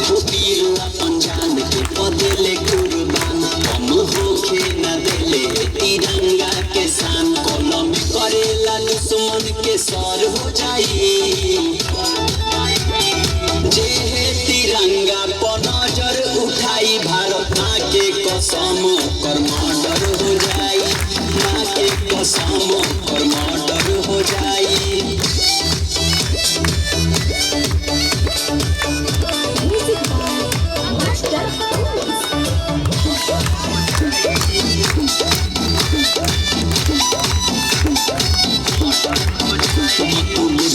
वीर अपन जान के बदले कुर्बान हम होके न देले तिरंगा के शान कलम करेला दुश्मन के सर हो जाई जे है तिरंगा पर नजर उठाई भारत माँ के कसम कर मर्डर हो जाई माँ के कसम कर मर्डर हो जाई।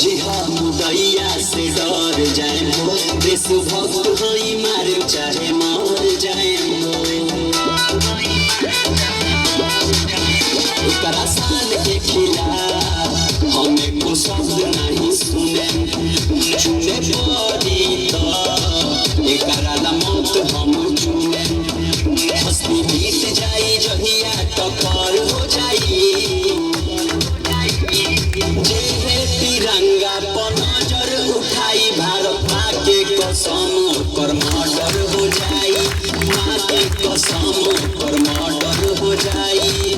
मुदैया से डर जाए देशभक्त हई मार चाहे मर जाए शान के खिलाफ हमें को शब्द नहीं सुने चुने पड़ी तो एकरा मौत हम चुने हस्ती बीत जाई जहिया टकर हो जाई जे है तिरंगा पर नजर उठाई भारत माँ के कसम कर मर्डर हो जाई माँ के कसम कर मर्डर हो जाई।